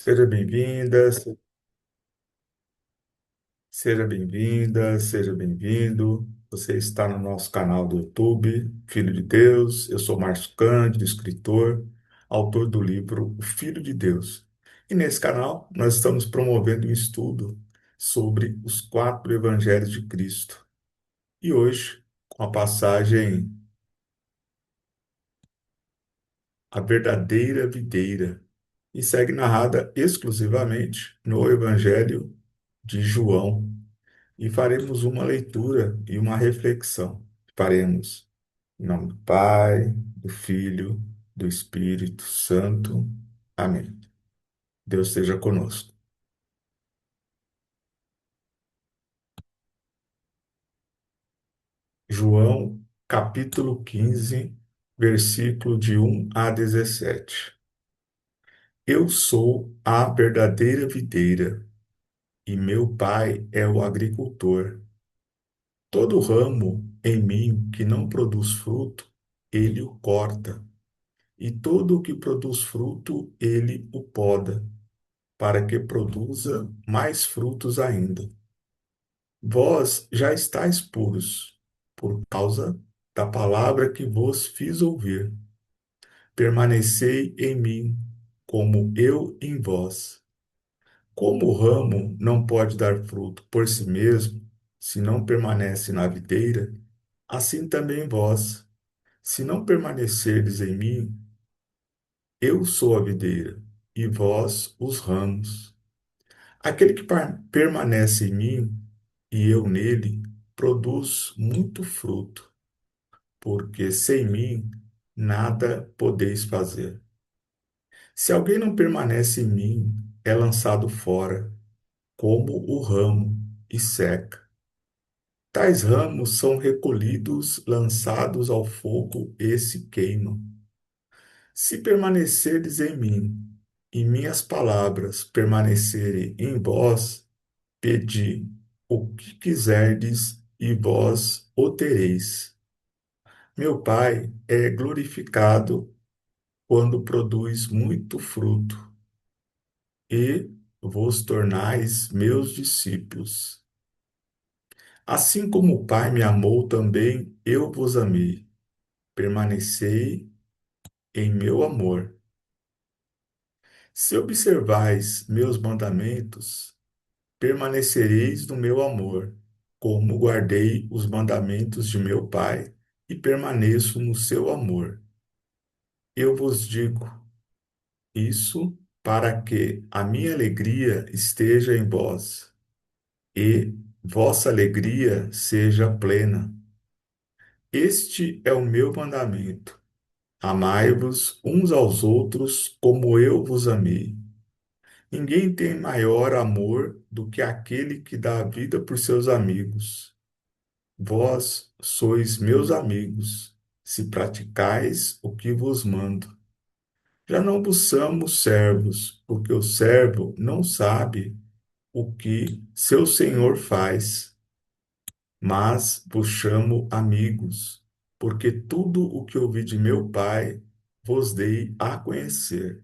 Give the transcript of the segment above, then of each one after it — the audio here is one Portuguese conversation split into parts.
Seja bem-vinda, seja bem-vinda, seja bem-vindo. Você está no nosso canal do YouTube, Filho de Deus. Eu sou Márcio Cândido, escritor, autor do livro O Filho de Deus. E nesse canal nós estamos promovendo um estudo sobre os quatro evangelhos de Cristo. E hoje, com a passagem A Verdadeira Videira, e segue narrada exclusivamente no Evangelho de João. E faremos uma leitura e uma reflexão. Faremos em nome do Pai, do Filho, do Espírito Santo. Amém. Deus esteja conosco. João, capítulo 15, versículo de 1 a 17. Eu sou a verdadeira videira, e meu pai é o agricultor. Todo ramo em mim que não produz fruto, ele o corta. E todo o que produz fruto, ele o poda, para que produza mais frutos ainda. Vós já estáis puros, por causa da palavra que vos fiz ouvir. Permanecei em mim, como eu em vós. Como o ramo não pode dar fruto por si mesmo, se não permanece na videira, assim também vós, se não permanecerdes em mim, eu sou a videira, e vós os ramos. Aquele que permanece em mim e eu nele, produz muito fruto, porque sem mim nada podeis fazer. Se alguém não permanece em mim, é lançado fora, como o ramo, e seca. Tais ramos são recolhidos, lançados ao fogo e se queimam. Se permanecerdes em mim, e minhas palavras permanecerem em vós, pedi o que quiserdes e vós o tereis. Meu Pai é glorificado quando produz muito fruto, e vos tornais meus discípulos. Assim como o Pai me amou, também eu vos amei. Permanecei em meu amor. Se observais meus mandamentos, permanecereis no meu amor, como guardei os mandamentos de meu Pai e permaneço no seu amor. Eu vos digo isso para que a minha alegria esteja em vós e vossa alegria seja plena. Este é o meu mandamento: amai-vos uns aos outros como eu vos amei. Ninguém tem maior amor do que aquele que dá a vida por seus amigos. Vós sois meus amigos, se praticais o que vos mando. Já não vos chamo servos, porque o servo não sabe o que seu senhor faz, mas vos chamo amigos, porque tudo o que ouvi de meu Pai vos dei a conhecer.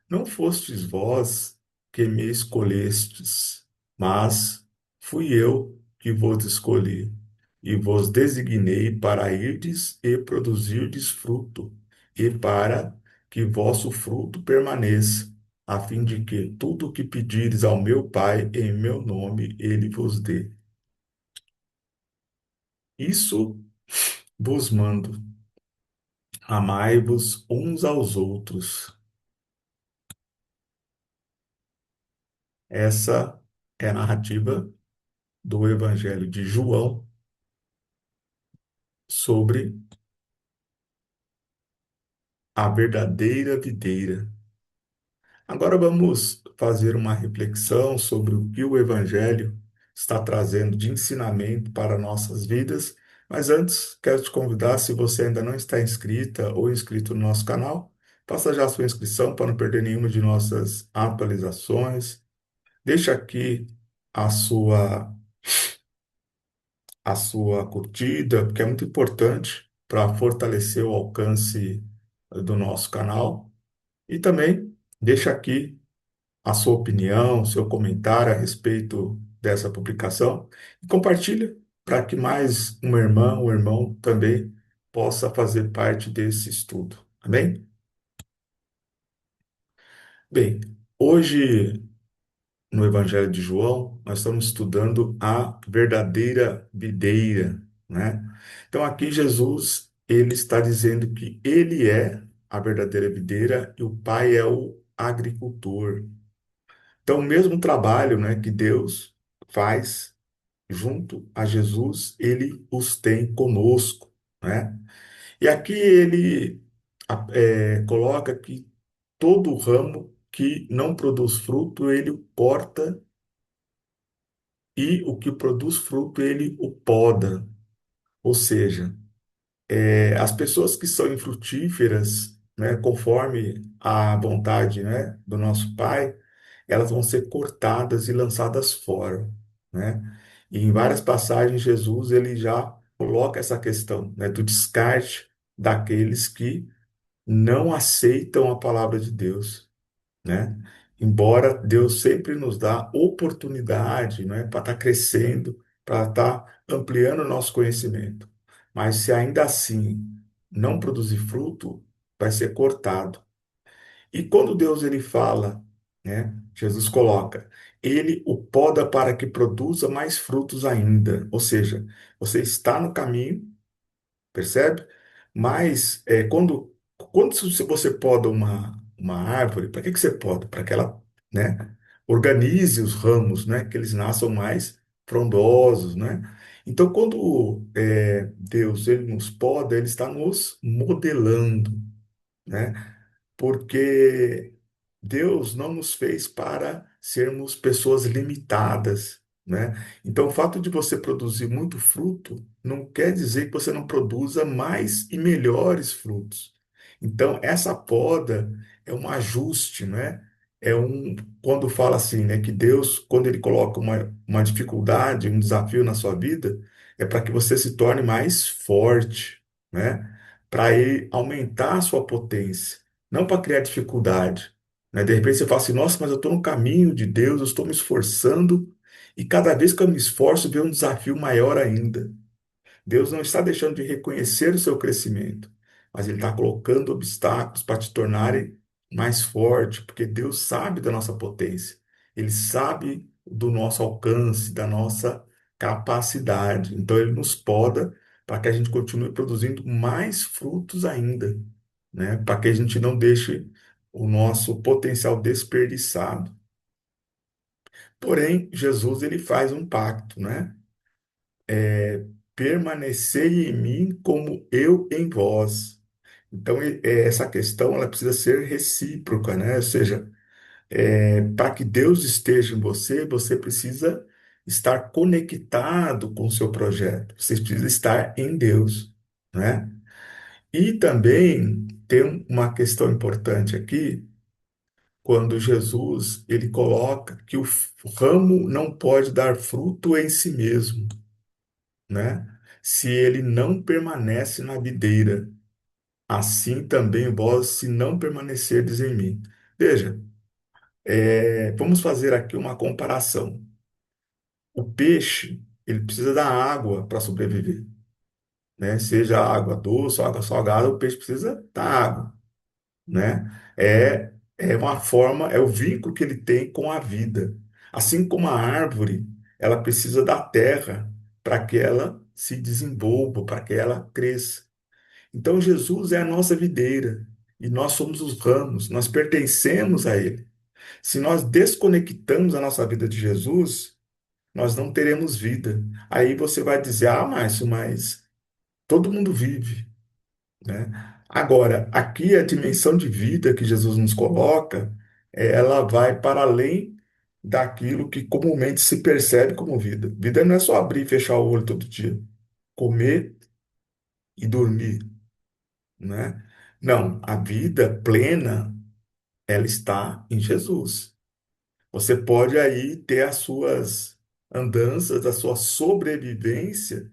Não fostes vós que me escolhestes, mas fui eu que vos escolhi, e vos designei para irdes e produzirdes fruto, e para que vosso fruto permaneça, a fim de que tudo o que pedires ao meu Pai em meu nome, ele vos dê. Isso vos mando: amai-vos uns aos outros. Essa é a narrativa do Evangelho de João sobre a verdadeira videira. Agora vamos fazer uma reflexão sobre o que o Evangelho está trazendo de ensinamento para nossas vidas. Mas antes, quero te convidar, se você ainda não está inscrita ou inscrito no nosso canal, faça já a sua inscrição para não perder nenhuma de nossas atualizações. Deixa aqui a sua curtida, porque é muito importante para fortalecer o alcance do nosso canal. E também deixa aqui a sua opinião, seu comentário a respeito dessa publicação e compartilha para que mais uma irmã ou irmão também possa fazer parte desse estudo. Amém? Bem, hoje no Evangelho de João, nós estamos estudando a verdadeira videira, né? Então aqui Jesus, ele está dizendo que ele é a verdadeira videira e o Pai é o agricultor. Então, o mesmo trabalho, né, que Deus faz junto a Jesus, ele os tem conosco, né? E aqui ele coloca que todo ramo que não produz fruto, ele o corta e o que produz fruto, ele o poda. Ou seja, as pessoas que são infrutíferas, né, conforme a vontade, né, do nosso Pai, elas vão ser cortadas e lançadas fora, né? E em várias passagens, Jesus ele já coloca essa questão, né, do descarte daqueles que não aceitam a palavra de Deus, né? Embora Deus sempre nos dá oportunidade, né, para estar crescendo, para estar ampliando o nosso conhecimento. Mas se ainda assim não produzir fruto, vai ser cortado. E quando Deus ele fala, né, Jesus coloca, ele o poda para que produza mais frutos ainda. Ou seja, você está no caminho, percebe? Mas quando se você poda uma árvore, para que que você poda? Para que ela, né, organize os ramos, né, que eles nasçam mais frondosos, né? Então, quando Deus ele nos poda, ele está nos modelando, né? Porque Deus não nos fez para sermos pessoas limitadas, né? Então, o fato de você produzir muito fruto não quer dizer que você não produza mais e melhores frutos. Então, essa poda é um ajuste, né? É um, quando fala assim, né, que Deus, quando ele coloca uma dificuldade, um desafio na sua vida, é para que você se torne mais forte, né? Para ele aumentar a sua potência, não para criar dificuldade, né? De repente você fala assim, nossa, mas eu estou no caminho de Deus, eu estou me esforçando, e cada vez que eu me esforço, vem um desafio maior ainda. Deus não está deixando de reconhecer o seu crescimento, mas Ele está colocando obstáculos para te tornarem mais forte, porque Deus sabe da nossa potência, Ele sabe do nosso alcance, da nossa capacidade. Então Ele nos poda para que a gente continue produzindo mais frutos ainda, né? Para que a gente não deixe o nosso potencial desperdiçado. Porém, Jesus ele faz um pacto, né? Permanecei em mim como eu em vós. Então, essa questão ela precisa ser recíproca, né? Ou seja, para que Deus esteja em você, você precisa estar conectado com o seu projeto. Você precisa estar em Deus, né? E também tem uma questão importante aqui, quando Jesus ele coloca que o ramo não pode dar fruto em si mesmo, né? Se ele não permanece na videira, assim também vós, se não permanecerdes em mim. Veja, vamos fazer aqui uma comparação. O peixe, ele precisa da água para sobreviver, né? Seja água doce ou água salgada, o peixe precisa da água, né? É uma forma, é o vínculo que ele tem com a vida. Assim como a árvore, ela precisa da terra para que ela se desenvolva, para que ela cresça. Então Jesus é a nossa videira e nós somos os ramos, nós pertencemos a Ele. Se nós desconectamos a nossa vida de Jesus, nós não teremos vida. Aí você vai dizer, ah, Márcio, mas todo mundo vive, né? Agora, aqui a dimensão de vida que Jesus nos coloca, ela vai para além daquilo que comumente se percebe como vida. Vida não é só abrir e fechar o olho todo dia, comer e dormir, né? Não, a vida plena, ela está em Jesus. Você pode aí ter as suas andanças, a sua sobrevivência,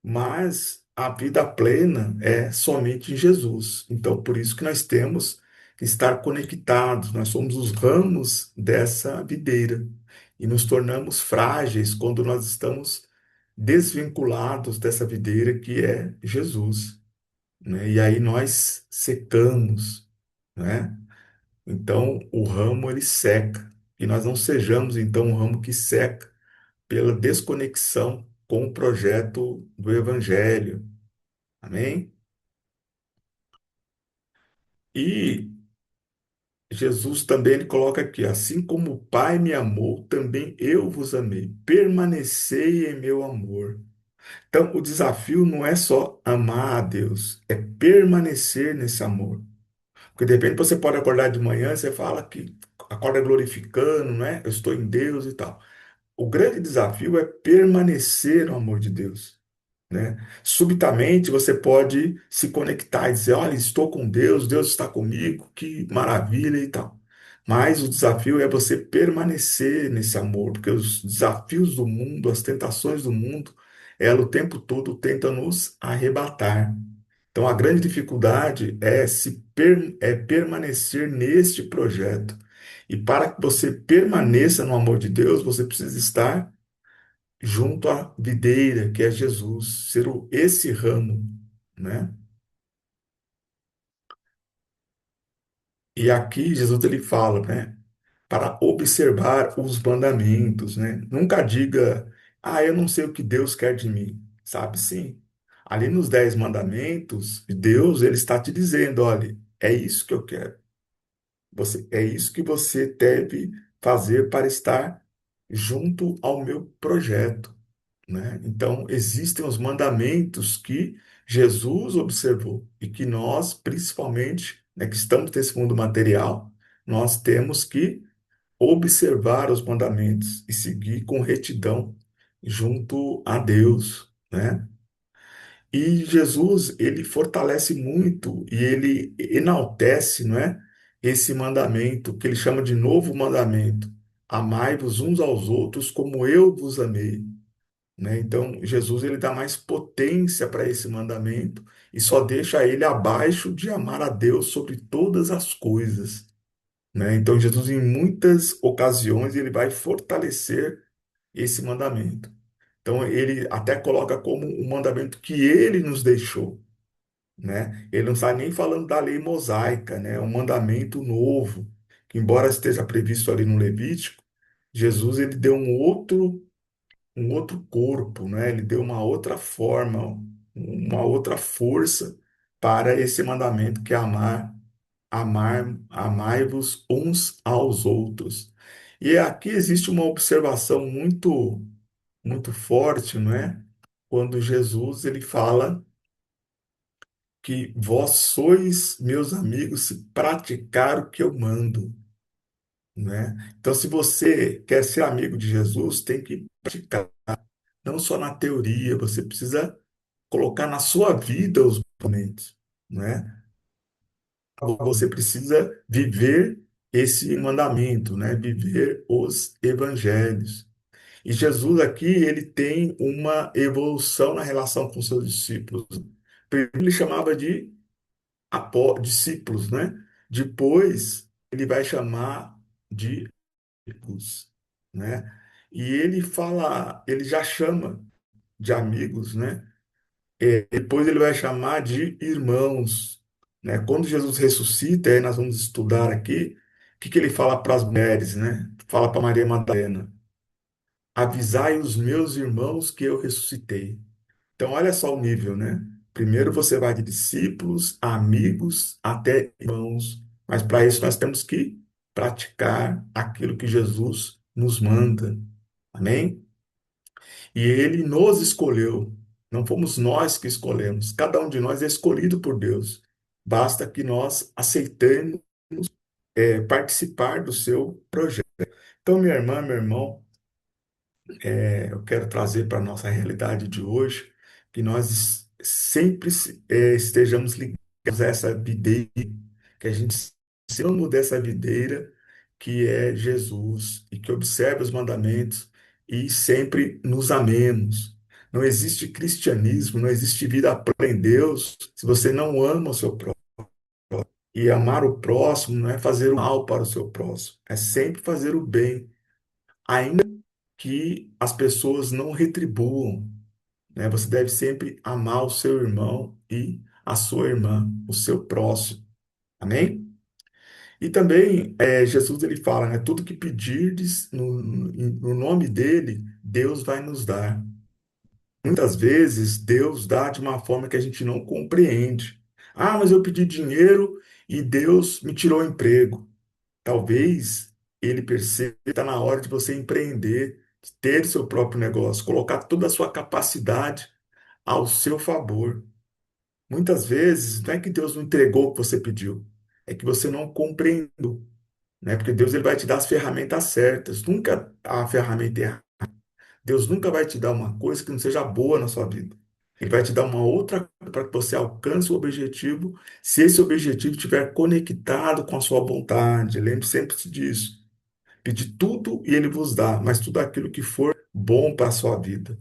mas a vida plena é somente em Jesus. Então, por isso que nós temos estar conectados. Nós somos os ramos dessa videira e nos tornamos frágeis quando nós estamos desvinculados dessa videira que é Jesus, né? E aí nós secamos, né? Então o ramo ele seca e nós não sejamos então um ramo que seca pela desconexão com o projeto do Evangelho. Amém? E Jesus também ele coloca aqui, assim como o Pai me amou, também eu vos amei. Permanecei em meu amor. Então, o desafio não é só amar a Deus, é permanecer nesse amor. Porque de repente você pode acordar de manhã e você fala que acorda glorificando, né? Eu estou em Deus e tal. O grande desafio é permanecer no amor de Deus, né? Subitamente você pode se conectar e dizer, olha, estou com Deus, Deus está comigo, que maravilha e tal. Mas o desafio é você permanecer nesse amor, porque os desafios do mundo, as tentações do mundo, ela o tempo todo tenta nos arrebatar. Então a grande dificuldade é permanecer neste projeto. E para que você permaneça no amor de Deus, você precisa estar junto à videira, que é Jesus, ser esse ramo, né? E aqui Jesus ele fala, né, para observar os mandamentos, né? Nunca diga, ah, eu não sei o que Deus quer de mim, sabe? Sim. Ali nos 10 mandamentos, Deus ele está te dizendo, olha, é isso que eu quero. É isso que você deve fazer para estar junto ao meu projeto, né? Então, existem os mandamentos que Jesus observou e que nós, principalmente, né, que estamos nesse mundo material, nós temos que observar os mandamentos e seguir com retidão junto a Deus, né? E Jesus, ele fortalece muito e ele enaltece, não é? Esse mandamento que ele chama de novo mandamento. Amai-vos uns aos outros como eu vos amei, né? Então, Jesus ele dá mais potência para esse mandamento e só deixa ele abaixo de amar a Deus sobre todas as coisas, né? Então, Jesus em muitas ocasiões ele vai fortalecer esse mandamento. Então, ele até coloca como um mandamento que ele nos deixou, né? Ele não está nem falando da lei mosaica, né? É um mandamento novo, que embora esteja previsto ali no Levítico, Jesus ele deu um outro corpo, né? Ele deu uma outra forma, uma outra força para esse mandamento que é amai-vos uns aos outros. E aqui existe uma observação muito forte, não é? Quando Jesus ele fala que vós sois meus amigos se praticar o que eu mando, né? Então, se você quer ser amigo de Jesus, tem que praticar, não só na teoria, você precisa colocar na sua vida os mandamentos, né? Você precisa viver esse mandamento, né? Viver os evangelhos. E Jesus aqui, ele tem uma evolução na relação com seus discípulos. Primeiro ele chamava de discípulos, né? Depois ele vai chamar de amigos, né? E ele fala, ele já chama de amigos, né? Depois ele vai chamar de irmãos, né? Quando Jesus ressuscita, aí nós vamos estudar aqui, o que que ele fala para as mulheres, né? Fala para Maria Madalena: avisai os meus irmãos que eu ressuscitei. Então, olha só o nível, né? Primeiro você vai de discípulos, a amigos, até irmãos. Mas para isso nós temos que praticar aquilo que Jesus nos manda. Amém? E ele nos escolheu. Não fomos nós que escolhemos. Cada um de nós é escolhido por Deus. Basta que nós aceitemos, participar do seu projeto. Então, minha irmã, meu irmão, eu quero trazer para a nossa realidade de hoje que nós sempre estejamos ligados a essa videira, que a gente se amo dessa videira que é Jesus e que observe os mandamentos e sempre nos amemos. Não existe cristianismo, não existe vida plena em Deus se você não ama o seu próximo. E amar o próximo não é fazer o mal para o seu próximo, é sempre fazer o bem, ainda que as pessoas não retribuam, né? Você deve sempre amar o seu irmão e a sua irmã, o seu próximo. Amém? E também Jesus ele fala, né? Tudo que pedirdes no nome dele, Deus vai nos dar. Muitas vezes Deus dá de uma forma que a gente não compreende. Ah, mas eu pedi dinheiro e Deus me tirou o emprego. Talvez ele perceba que está na hora de você empreender, de ter seu próprio negócio, colocar toda a sua capacidade ao seu favor. Muitas vezes não é que Deus não entregou o que você pediu, é que você não compreendeu, né? Porque Deus ele vai te dar as ferramentas certas, nunca a ferramenta errada. Deus nunca vai te dar uma coisa que não seja boa na sua vida. Ele vai te dar uma outra para que você alcance o objetivo, se esse objetivo estiver conectado com a sua vontade. Lembre sempre disso. Pede tudo e ele vos dá, mas tudo aquilo que for bom para a sua vida,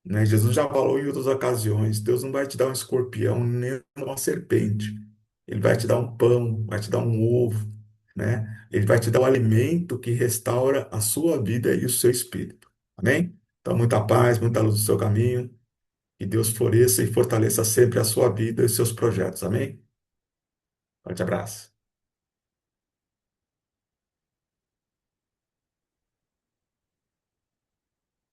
né? Jesus já falou em outras ocasiões, Deus não vai te dar um escorpião nem uma serpente. Ele vai te dar um pão, vai te dar um ovo, né? Ele vai te dar o alimento que restaura a sua vida e o seu espírito. Amém? Então, muita paz, muita luz no seu caminho. Que Deus floresça e fortaleça sempre a sua vida e os seus projetos. Amém? Forte abraço.